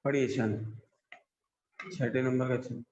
पढ़िए छंद, 6 नंबर का छंद।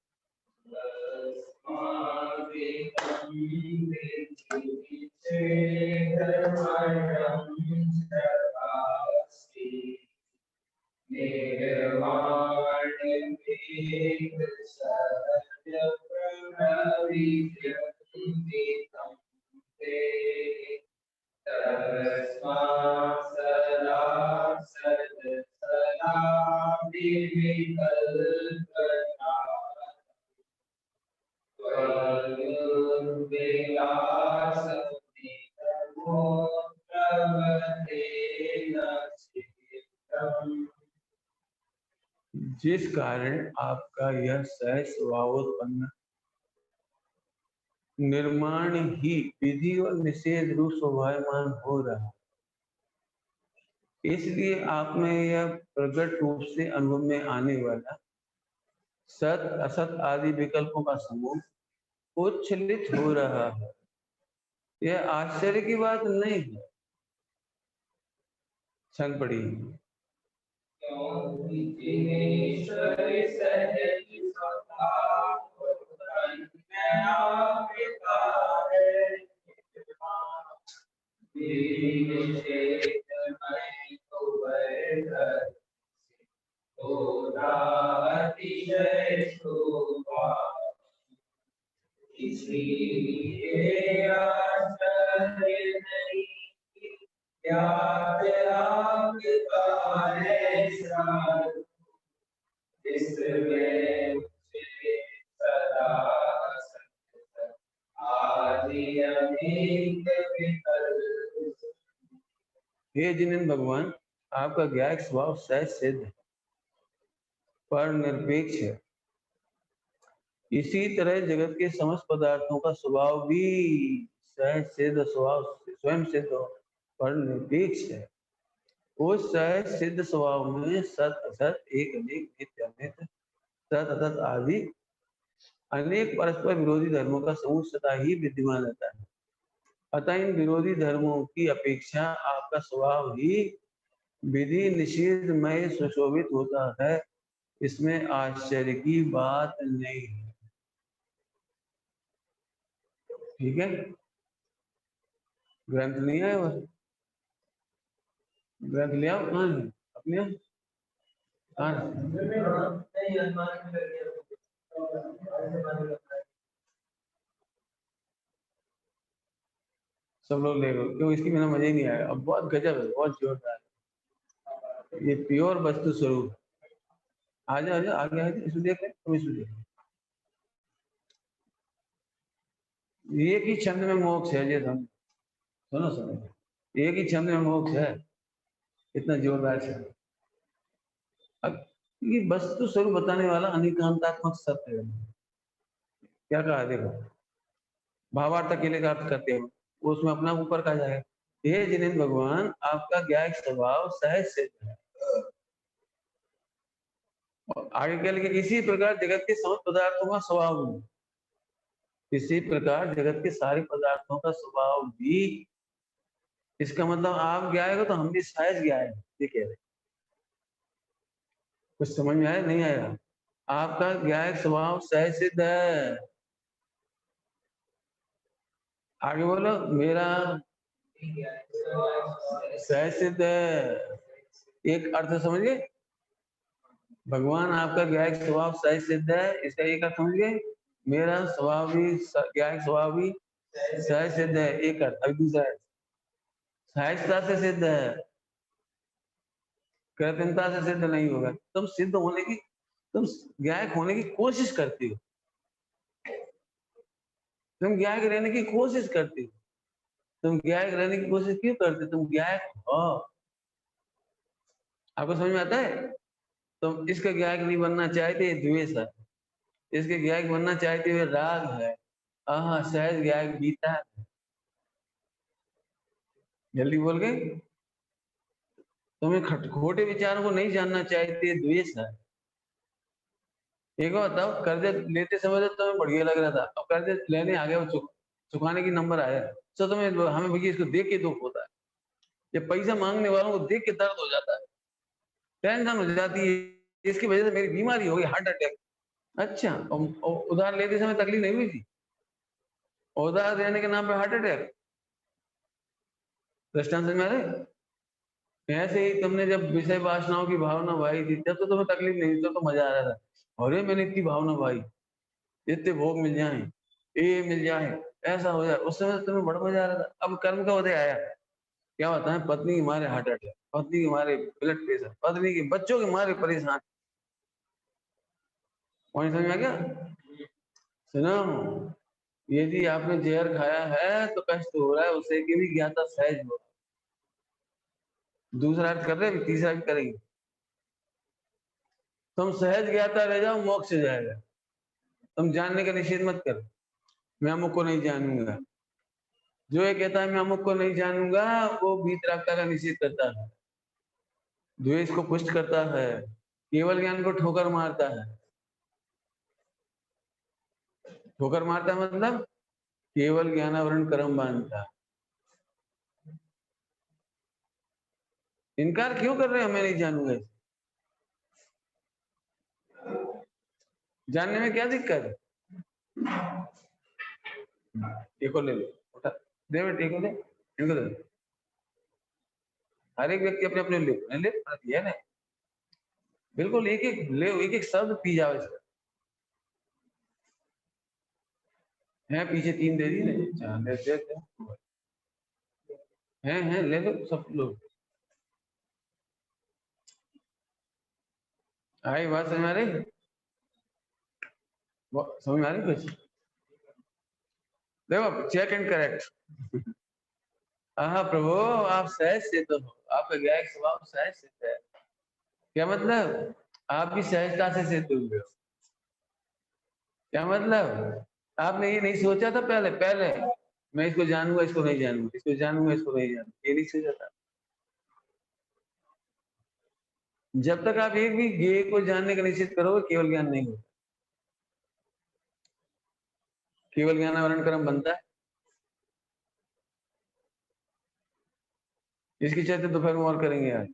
जिस कारण आपका यह सहज स्वभावोत्पन्न निर्माण ही विधि और निषेध रूप स्वभावमान हो रहा, इसलिए आप में यह प्रकट रूप से अनुभव में आने वाला सत असत आदि विकल्पों का समूह उच्छलित हो रहा है। यह आश्चर्य की बात नहीं है। छंद पढ़िए। हे जिनेन्द्र भगवान, आपका ज्ञायक स्वभाव सहज सिद्ध है, पर निरपेक्ष है। इसी तरह जगत के समस्त पदार्थों का स्वभाव भी सहज सिद्ध स्वभाव स्वयं सिद्ध पर निरपेक्ष है। उस सहज सिद्ध स्वभाव में सत असत एक अनेक नित्य अनित्य सत असत आदि अनेक परस्पर विरोधी धर्मों का समूह सदा ही विद्यमान रहता है। अतः इन विरोधी धर्मों की अपेक्षा आपका स्वभाव ही विधि निषेधमय सुशोभित होता है, इसमें आश्चर्य की बात नहीं है। ठीक है, ग्रंथ नहीं है, वह ग्रंथ ले आओ। कहाँ है अपने? सब लोग ले लो, क्यों इसकी मेरा मजा ही नहीं आया। अब बहुत गजब है, बहुत जोरदार, ये प्योर वस्तु स्वरूप। आजा आजा आगे आगे, इसमें देख तुम, इसमें देख। एक ही छंद में मोक्ष है, ये सुनो सुनो, एक ही छंद में मोक्ष है, इतना जोरदार छंद। अब ये वस्तु स्वरूप बताने वाला अनिकांतात्मक सत्य है। क्या कहा देखो, भावार्थ अकेले का अर्थ करते हो, उसमें अपना ऊपर कहा जाएगा। हे जिनेन्द्र भगवान, आपका ज्ञायक स्वभाव सहज सिद्ध है। और आगे क्या लिखे, इसी प्रकार जगत के समस्त पदार्थों का स्वभाव भी, इसी प्रकार जगत के सारे पदार्थों का स्वभाव भी। इसका मतलब आप ज्ञायक हो तो हम भी सहज ज्ञायक है, ये कह रहे। कुछ समझ में आया नहीं आया? आपका ज्ञायक स्वभाव सहज सिद्ध है। आगे बोलो, मेरा सहज सिद्ध है। एक अर्थ समझिए, भगवान आपका ज्ञायक स्वभाव सहज सिद्ध है, इसका एक अर्थ समझिए, मेरा स्वभाव भी ज्ञायक स्वभाव भी सहज सिद्ध है, एक अर्थ। अभी दूसरा सहजता से सिद्ध है, कृत्रिमता से सिद्ध नहीं होगा। तुम सिद्ध होने की, तुम ज्ञायक होने की कोशिश करती हो, तुम ज्ञायक रहने की कोशिश करती हो। तुम ज्ञायक रहने की कोशिश क्यों करते? तुम ज्ञायक हो। आपको समझ में आता है? तुम इसका ज्ञायक नहीं बनना चाहते, द्वेष है। इसके ज्ञायक बनना चाहते हुए राग है। सहज ज्ञायक बीता है। जल्दी बोल गए। तुम्हें खोटे विचारों को नहीं जानना चाहते, द्वेष है। एक बात बताओ, कर्जे लेते समय तो तुम्हें बढ़िया लग रहा था, अब कर्जे लेने आ गए, वो चुकाने की नंबर आया तो तुम्हें, हमें भैया इसको देख के दुख होता है। ये पैसा मांगने वालों को देख के दर्द हो जाता है, टेंशन हो जाती है। इसकी वजह से मेरी बीमारी हो गई, हार्ट अटैक। अच्छा, उधार लेते समय तकलीफ नहीं हुई थी? उधार देने के नाम पे हार्ट अटैक? दृष्टांत समझ में आ रहा है? ऐसे ही तुमने जब विषय वासनाओं की भावना भाई थी, तब तो तुम्हें तकलीफ नहीं थी, तो मजा आ रहा था। अरे मैंने इतनी भावना भाई, इतने भोग मिल जाए, ये मिल जाए, ऐसा हो जाए, उस समय तुम्हें बड़ा मजा आ रहा था। अब कर्म का उदय आया, क्या होता है? पत्नी के मारे हार्ट अटैक, पत्नी के मारे ब्लड प्रेशर, पत्नी के बच्चों के मारे परेशान। पॉइंट समझ में आ गया? सुनो, यदि आपने जहर खाया है तो कष्ट हो रहा है, उसे की भी ज्ञाता सहज हो। दूसरा अर्थ कर रहे हैं, तीसरा भी करेंगे। तुम सहज ज्ञाता रह जाओ, मोक्ष हो जाएगा। तुम जानने का निषेध मत कर, मैं अमुक को नहीं जानूंगा। जो ये कहता है मैं अमुक को नहीं जानूंगा, वो वीतरागता का निषेध करता है, द्वेष को पुष्ट करता है, केवल ज्ञान को ठोकर मारता है। ठोकर मारता है मतलब केवल ज्ञानावरण कर्म बांधता है। इनकार क्यों कर रहे हैं? मैं नहीं जानूंगा। जानने में क्या दिक्कत है? टेको ले लो, उठा दे बेटे, टेको दे, इनको दे। हर एक व्यक्ति अपने अपने ले है ना, बिल्कुल एक एक ले, एक एक शब्द पी जाओ इसका। है पीछे 3 दे दी ने, दे हैं ले लो सब लोग। आई बात समझ में आ रही? समझ में आ रही कुछ? देखो, चेक एंड करेक्ट। हाँ प्रभु, आप सहज सिद्ध हो, आपका ज्ञायक स्वभाव सहज सिद्ध है। क्या मतलब? आप भी सहजता से सिद्ध हुए हो। क्या मतलब? आपने ये नहीं सोचा था पहले पहले मैं इसको जानूंगा, इसको नहीं जानूंगा, इसको जानूंगा, इसको नहीं जानूंगा, ये नहीं सोचा था। जब तक आप एक भी ज्ञेय को जानने का निश्चित करोगे, केवल ज्ञान नहीं होगा। केवल ज्ञान आवरण कर्म बनता है। इसकी चर्चा दोपहर में और करेंगे यार।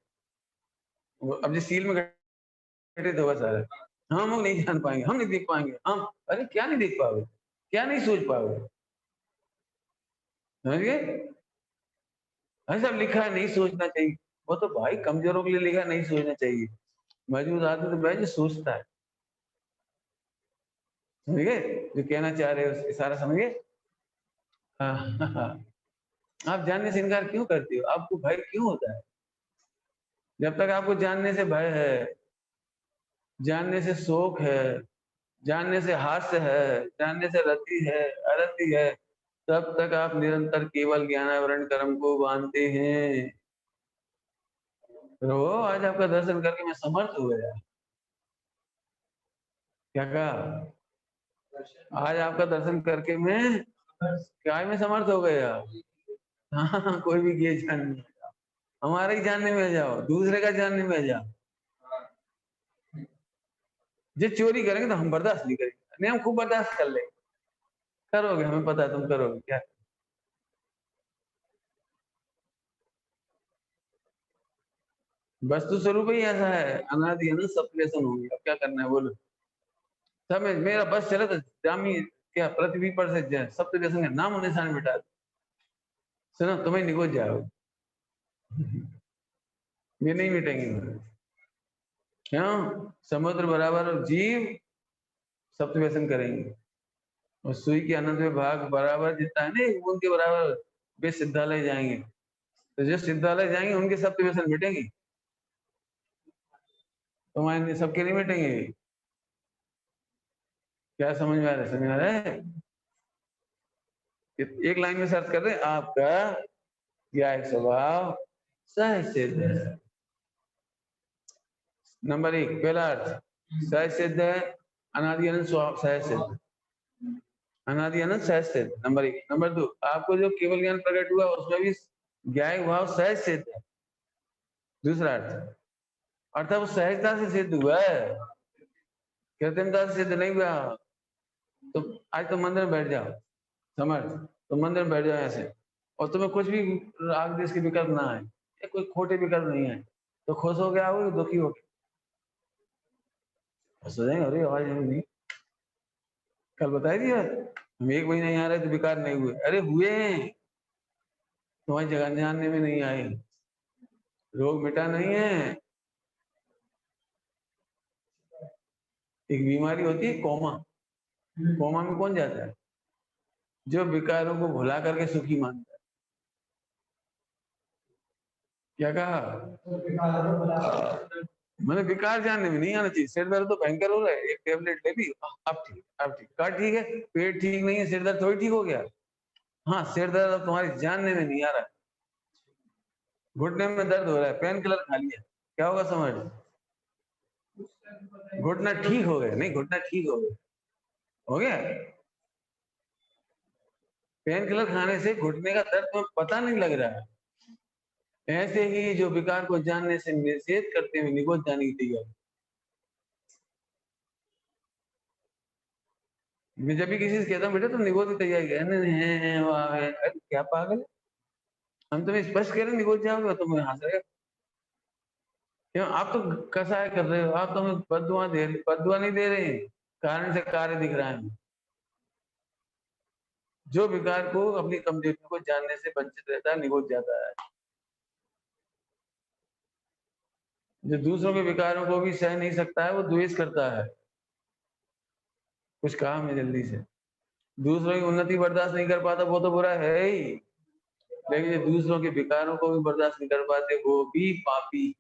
अब जिस सील में घटित होगा सारा, हम लोग नहीं जान पाएंगे, हम नहीं देख पाएंगे। हम अरे क्या नहीं देख पाओगे? क्या नहीं सोच पाओगे? समझ गए? ऐसा लिखा है नहीं सोचना चाहिए, वो तो भाई कमजोरों के लिए लिखा है, नहीं सोचना चाहिए। मौजूद आदमी तो भाई जो सोचता है। समझ गए जो कहना चाह रहे हो? इशारा समझ गए? हाँ, हाँ, हाँ। आप जानने से इनकार क्यों करते हो? आपको भय क्यों होता है? जब तक आपको जानने से भय है, जानने से शोक है, जानने से हास्य है, जानने से रति है, अरति है, तब तक आप निरंतर केवल ज्ञानावरण कर्म को बांधते हैं। प्रभु, आज आपका दर्शन करके मैं समर्थ हो गया। क्या कहा? आज आपका दर्शन करके मैं क्या में समर्थ हो गया। हाँ, कोई भी ये जानने, हमारे ही जानने में जाओ, दूसरे का जानने में जाओ। जो चोरी करेंगे तो हम बर्दाश्त नहीं करेंगे, नहीं हम खूब बर्दाश्त कर लेंगे। करोगे, हमें पता है तुम करोगे क्या। वस्तु स्वरूप ही ऐसा है, अनादि अनंत सब लेसन होंगे, अब क्या करना है बोलो। सब में मेरा बस चले तो जामी क्या पृथ्वी पर से सब लेसन का नाम निशान मिटा दो। सुनो, तुम्हें निगोज जाओ, ये नहीं मिटेंगे। क्यों? समुद्र बराबर जीव सप्त व्यसन करेंगे, और सुई के अनंत में भाग बराबर जितना है ना, उनके बराबर वे सिद्धालय जाएंगे। तो जो सिद्धालय जाएंगे उनके सप्त व्यसन मिटेंगे, तुम्हारे सबके नहीं मिटेंगे। क्या समझ में आ रहा है? समझ में आ रहा है? एक लाइन में सर्च कर रहे हैं, आपका ज्ञायक स्वभाव सहज सिद्ध है। नंबर 1 पहला अर्थ सहज सिद्ध है, अनादि अनंत स्वभाव सहज सिद्ध, अनादि अनंत सहज सिद्ध। नंबर 1। नंबर 2, आपको जो केवल ज्ञान प्रकट हुआ उसमें भी ज्ञायक भाव सहज सिद्ध है। दूसरा अर्थ, अर्थात वो सहजता से सिद्ध हुआ है, कृत्रिमता से सिद्ध नहीं हुआ। तो आज तो मंदिर में बैठ जाओ समर्थ, तो मंदिर में बैठ जाओ ऐसे, और तुम्हें कुछ भी राग देश के विकल्प ना आए, या कोई खोटे विकल्प नहीं आए, तो खुश हो गया, आओगे दुखी हो गया। सोचेंगे अरे आवाज नहीं, कल बताई थी यार हम 1 महीना यहाँ रहे तो बेकार नहीं हुए, अरे हुए हैं, तुम्हारी जगह जानने में नहीं आए, रोग मिटा नहीं है। एक बीमारी होती है कोमा, कोमा में कौन जाता है? जो विकारों को भुला करके सुखी मानता है। क्या कहा? मैंने विकार जानने में नहीं आना चाहिए। सिर दर्द तो भयंकर हो रहा है, एक टेबलेट ले ली, अब ठीक, अब ठीक, कहा ठीक है, पेट ठीक नहीं है, सिर दर्द थोड़ी ठीक हो गया। हाँ, सिर दर्द अब तुम्हारी जानने में नहीं आ रहा है, घुटने में दर्द हो रहा है, पेन किलर खा लिया, क्या होगा समझ? घुटना ठीक हो गया, नहीं घुटना ठीक हो गया। पेन किलर खाने से घुटने का दर्द तुम्हें पता नहीं लग रहा है। ऐसे ही जो विकार को जानने से निषेध करते हुए निगोद जाने की तैयारी। मैं जब भी किसी से कहता हूँ बेटा तुम निगोद की तैयारी कर, अरे क्या पागल है, हम तुम्हें स्पष्ट कह रहे हैं निगोद जाओगे, तुम हंस रहे हो। क्यों? आप तो कसाय कर रहे हो, आप तो हमें बद्दुआ नहीं दे रहे हैं, कारण से कार्य दिख रहा है। जो विकार को अपनी कमजोरियों को जानने से वंचित रहता है निगोद जाता है। जो दूसरों के विकारों को भी सह नहीं सकता है वो द्वेष करता है। कुछ कहा मैं जल्दी से, दूसरों की उन्नति बर्दाश्त नहीं कर पाता वो तो बुरा है ही, लेकिन जो दूसरों के विकारों को भी बर्दाश्त नहीं कर पाते वो भी पापी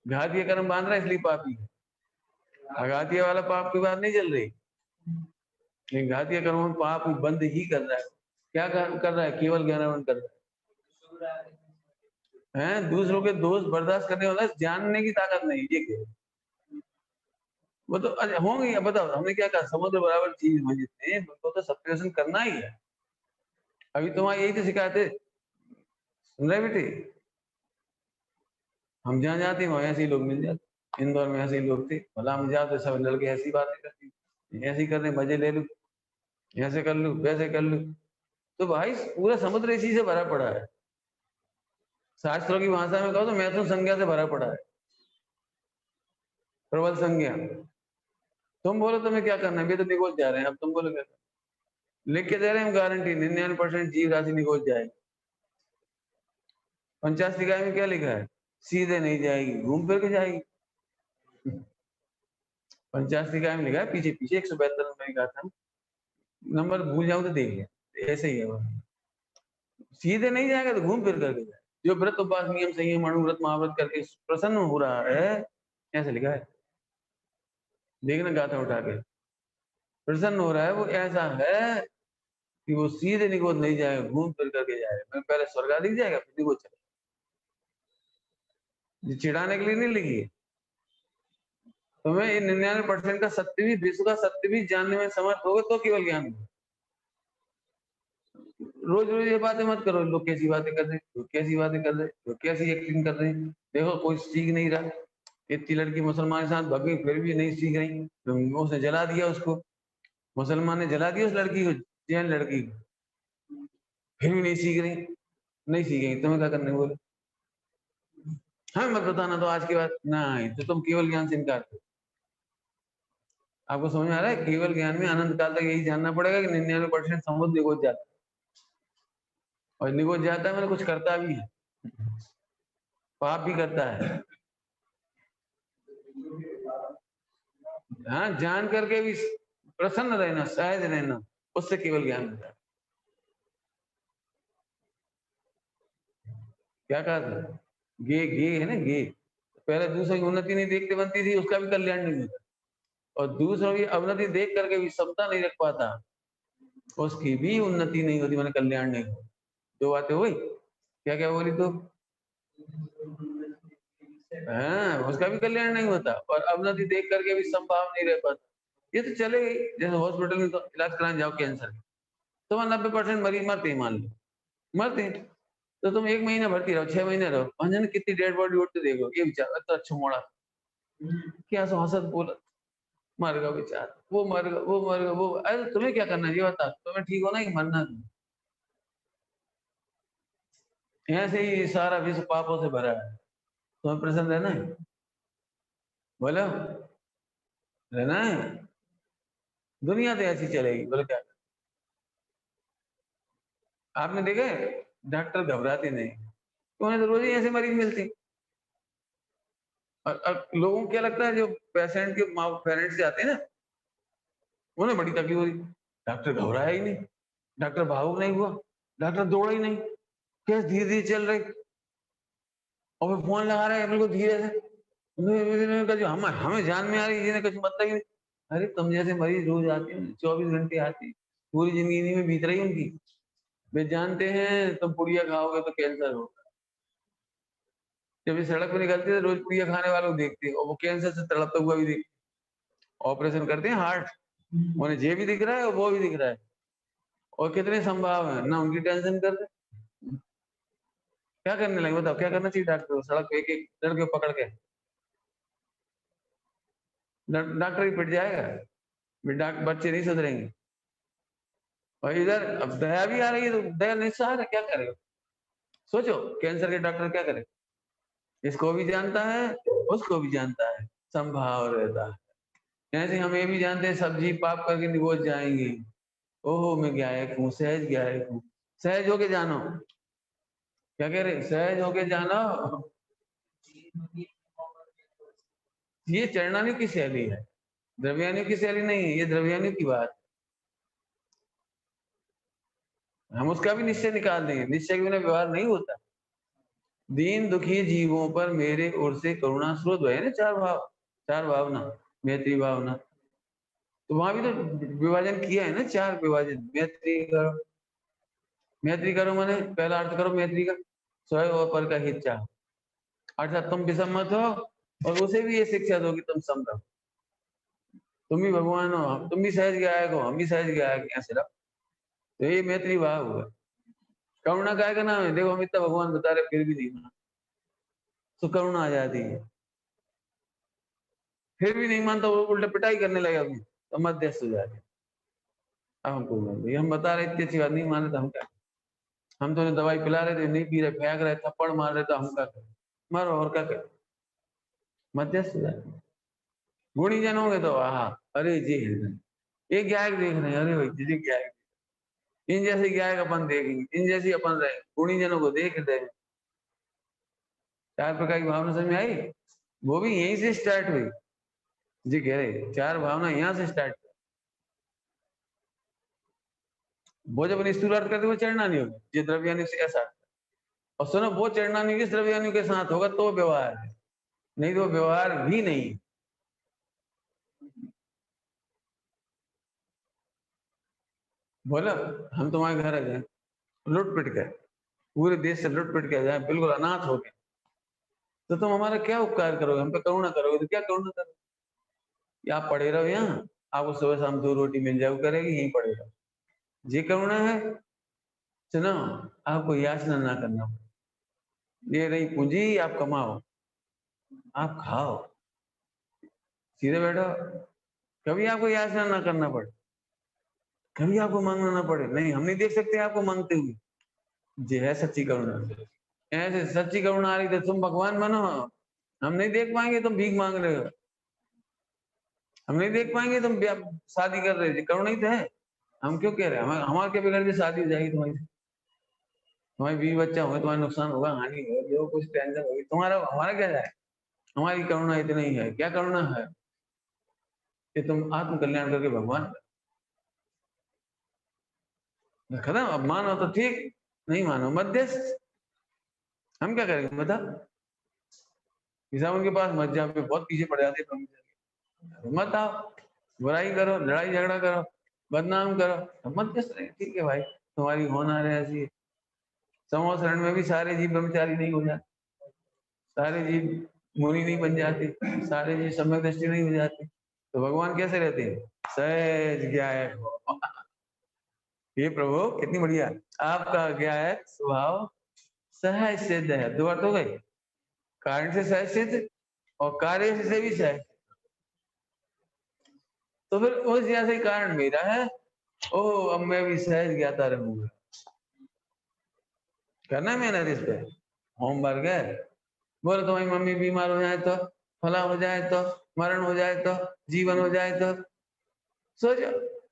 घातीय कर्म बांध रहा है इसलिए पापी है। अघातीय वाला पाप की बात नहीं चल रही, लेकिन घातीय कर्मों में पाप बंद ही कर रहा है। क्या कर रहा है? केवल ज्ञानावरण कर रहा है। दूसरों के दोष बर्दाश्त करने वाला जानने की ताकत नहीं, ये क्या? वो तो होंगे, बताओ हमने क्या कहा, समुद्र बराबर चीज है जितने उनको तो सत्यावेशन करना ही है। अभी तुम्हारी यही तो शिकायत है, सुन रहे बेटे, हम जहाँ जाते हैं वहाँ ऐसे ही लोग मिल जाते। इंदौर में ऐसे ही लोग थे, भला हम जाते सब लड़के ऐसी बातें करती, ऐसे ही कर रहे मजे ले लूं, ऐसे कर लूं वैसे कर लूं। तो भाई पूरा समुद्र इसी से भरा पड़ा है, शास्त्रों की भाषा में कहो तो मैथुन संज्ञा से भरा पड़ा है, प्रबल संज्ञा। तुम बोलो तुम्हें क्या करना है, वे तो निगोज जा रहे हैं, अब तुम बोलो क्या करना? लिख के दे रहे हैं हम गारंटी 99% जीव राशि निगोज जाएगी। 50 निकाय में क्या लिखा है? सीधे नहीं जाएगी, घूम फिर के जाएगी। 50 निकाय में लिखा है पीछे पीछे 172 नंबर का था, नंबर भूल जाऊं तो देख लिया, ऐसे ही है वो। सीधे नहीं जाएगा तो घूम फिर करके जाए। जो व्रत उपवास नियम संयम अणुव्रत महाव्रत करके प्रसन्न हो रहा है, ऐसे लिखा है, देखना गाथा उठा के, प्रसन्न हो रहा है वो ऐसा है कि वो सीधे निगोद नहीं जाएगा, घूम फिर करके जाएगा। मैं पहले स्वर्ग आदि जाएगा फिर निगोद चलेगा। ये चिढ़ाने के लिए नहीं लिखी है। तुम्हें ये 99% का सत्य भी, विश्व का सत्य भी जानने में समर्थ होगे तो केवल ज्ञान होगा। रोज रोज ये बातें मत करो, लोग कैसी बातें कर रहे हैं, लोग कैसी बातें कर रहे हैं, लोग कैसी एक्टिंग कर रहे हैं, देखो कोई सीख नहीं रहा। इतनी लड़की मुसलमान के साथ भग गई फिर भी नहीं सीख रही, तो उसने जला दिया उसको, मुसलमान ने जला दिया उस लड़की को, जैन लड़की को, फिर भी नहीं सीख रही, नहीं सीखेंगी तुम्हें क्या करने बोले? हमें मत बताना तो आज की बात नहीं, तो तुम केवल ज्ञान से इनकार करो। आपको समझ में आ रहा है? केवल ज्ञान में अनंत काल तक यही जानना पड़ेगा कि 99% समुद्र निगोज जाता है, और निगोज जाता है मैंने कुछ करता भी है, पाप भी करता है। हाँ, जान करके भी प्रसन्न रहना, सहज रहना, उससे केवल ज्ञान होता है। क्या कहा था? गे है ना, गे पहले दूसरों की उन्नति नहीं देखते बनती थी, उसका भी कल्याण नहीं होता, और दूसरों की अवनति देख करके भी समता नहीं रख पाता, उसकी भी उन्नति नहीं होती, मैंने कल्याण नहीं होता। दो बातें हुई, क्या क्या बोली तो? हाँ, उसका भी कल्याण नहीं होता और अवनति देख करके भी संभाव नहीं रह पाता। ये तो चले गई, जैसे हॉस्पिटल में तो इलाज कराने जाओ कैंसर, तो 90% मरीज मरते ही, मान लो मरते हैं, तो तुम 1 महीना भर्ती रहो, 6 महीने रहो, अंजन कितनी डेड बॉडी उठते देखो, ये बेचारा इतना अच्छा मोड़ा, क्या सो हंसत बोला, मर गया बेचारा, वो मर गया, वो मर गया, वो, अरे तुम्हें क्या करना है ये बता, तुम्हें ठीक होना है कि मरना है? ऐसे ही सारा विश्व पापों से भरा है। तुम्हें प्रसन्न रहना है? बोलो, रहना है? दुनिया तो ऐसी चलेगी, बोलो क्या? आपने देखा है डॉक्टर घबराते नहीं, तो उन्हें तो रोज ही ऐसे मरीज मिलते। और लोगों को क्या लगता है, जो पेशेंट के पेरेंट्स से आते हैं ना, उन्हें बड़ी तकलीफ हो रही, डॉक्टर घबराया ही नहीं, डॉक्टर भावुक नहीं हुआ, डॉक्टर दौड़ा ही नहीं, केस धीरे धीरे चल रही, और वो फोन लगा रहे हैं बिल्कुल धीरे से। उन्होंने कहा, जो हम हमें जान में आ रही है, जिन्हें कुछ मतलब ही नहीं। अरे तुम जैसे मरीज रोज आते हैं, 24 घंटे आते हैं, पूरी जिंदगी इन्हीं में बीत रही उनकी। वे जानते हैं तुम पुड़िया खाओगे तो कैंसर होगा। जब ये सड़क पे निकलते हैं रोज पुड़िया खाने वालों को देखते हैं, और वो कैंसर से तड़पता हुआ भी देखते, ऑपरेशन करते हैं हार्ट, उन्हें ये भी दिख रहा है और वो भी दिख रहा है, और कितने संभाव है ना, उनकी टेंशन कर रहे। क्या करने लगे बताओ, क्या करना चाहिए डॉक्टर को? सड़क पे एक एक लड़के को पकड़ के डॉक्टर ही पिट जाएगा, बच्चे नहीं सुधरेंगे। और इधर अब दया भी आ रही है, तो दया निस्सहार है, क्या करेगा? सोचो कैंसर के डॉक्टर क्या करे, इसको भी जानता है, उसको भी जानता है, संभाव रहता है। ऐसे हम ये भी जानते हैं सब्जी पाप करके निभोज जाएंगी। ओहो मैं गायक हूँ, सहज गायक हूँ। सहज होके जानो, क्या कह रहे, सहज होके जानो। ये चरणानी की शैली है, द्रव्यानी की शैली नहीं है, ये द्रव्यानी की बात। हम उसका भी निश्चय निकाल देंगे, निश्चय के बिना व्यवहार नहीं होता। दीन दुखी जीवों पर मेरे ओर से करुणा स्रोत है ना, चार भाव, चार भावना, मैत्री भावना। तो वहां भी तो विभाजन किया है ना, चार विभाजन। मैत्री करो माने पहला अर्थ करो मैत्री का, स्वयं और पर का हित चाहो, अर्थात तुम विषम मत हो, और उसे भी ये शिक्षा दो कि तुम सम रहो। तुम भी भगवान हो, तुम भी सहज गायक हो, हम भी सहज गायक, यहाँ से रहो। तो ये मैत्री भाव हुआ। करुणा काय का नाम है, देखो हम इतना भगवान बता रहे फिर भी नहीं माना, तो करुणा आ जाती है। फिर भी नहीं मानता, वो उल्टा पिटाई करने लगे अपनी, तो मध्यस्थ हो जाते। अब हमको हम बता रहे इतनी अच्छी बात, नहीं माने तो हम क्या? हम तो उन्हें दवाई पिला रहे थे, नहीं पी रहे, फेंक रहे, थप्पड़ मार रहे, तो हम क्या करें? मारो और क्या करें? मध्यस्थ हो जाते। गुणी जन होंगे तो आहा, अरे जी हृदय, ये गायक देख रहे हैं, अरे भाई जी गायक, इन जैसे गायक अपन देखेंगे, इन जैसी अपन रहे, गुणी जनों को देख रहे। चार प्रकार की भावना समझ में आई, वो भी यहीं से स्टार्ट हुई। जी कह रहे चार भावना यहाँ से स्टार्ट, वो जब स्थूल अर्थ करते वो चरणानी होगी, ये द्रव्यानी से कैसा। और सुनो, वो चरणानी किस द्रव्यानी के साथ होगा तो व्यवहार है, नहीं तो व्यवहार भी नहीं। बोला, हम तुम्हारे घर आ जाए, लुट पिट कर, पूरे देश से लुट पिट के आ जाए, बिल्कुल अनाथ हो गए, तो तुम हमारा क्या उपकार करोगे, हम पे करुणा करोगे, तो क्या करुणा करोगे? या आप पड़े रहो यहाँ, आपको सुबह शाम 2 रोटी मिल जाए करेगी, यहीं पड़े रहो, ये करुणा है? सुनो, आपको याचना ना करना पड़े, ये रही पूंजी, आप कमाओ, आप खाओ, सीधे बैठो, कभी आपको याचना ना करना पड़े, कभी आपको मांगना ना पड़े। नहीं, हम नहीं देख सकते आपको मांगते हुए, ये है सच्ची करुणा। ऐसे सच्ची करुणा आ रही तो तुम भगवान बनो, हम नहीं देख पाएंगे तुम भीख मांग रहे हो, हम नहीं देख पाएंगे तुम शादी कर रहे हो, करुणा ही तो है। हम क्यों कह रहे हैं, हमारे क्या बिगड़ के शादी हो जाएगी तुम्हारी, तुम्हारी बीवी बच्चा होगा, तुम्हारा नुकसान होगा, हानि होगा, जो कुछ टेंशन होगी तुम्हारा, हमारा क्या जाए? हमारी करुणा इतनी ही है, क्या करुणा है कि तुम आत्म कल्याण करके भगवान खत्म। अब मानो तो ठीक, नहीं मानो मध्यस्थ, हम क्या करेंगे बता? किसान के पास मत जाओ, बहुत पीछे पड़ जाते मत आओ, बुराई करो, लड़ाई झगड़ा करो, बदनाम करो, हम मध्यस्थ रहे, ठीक है भाई, तुम्हारी होना है ऐसी। समूह शरण में भी सारे जीव ब्रह्मचारी नहीं हो जाते, सारे जीव मुनि नहीं बन जाते, सारे जीव सम्यक दृष्टि नहीं हो जाते, तो भगवान कैसे रहते हैं? सहज गायक हो। ये प्रभु कितनी बढ़िया, आपका गायक स्वभाव सहज सिद्ध है, दो अर्थ हो गए, कारण से सहज सिद्ध और कार्य से भी सहज। तो फिर उस जैसे कारण मेरा है, ओ अब मैं भी सहज ज्ञाता रहूंगा। करना है मेहनत इस पे, होमवर्क है, बोलो तुम्हारी मम्मी बीमार हो जाए तो, फला हो जाए तो, मरण हो जाए तो, जीवन हो जाए तो, सोचो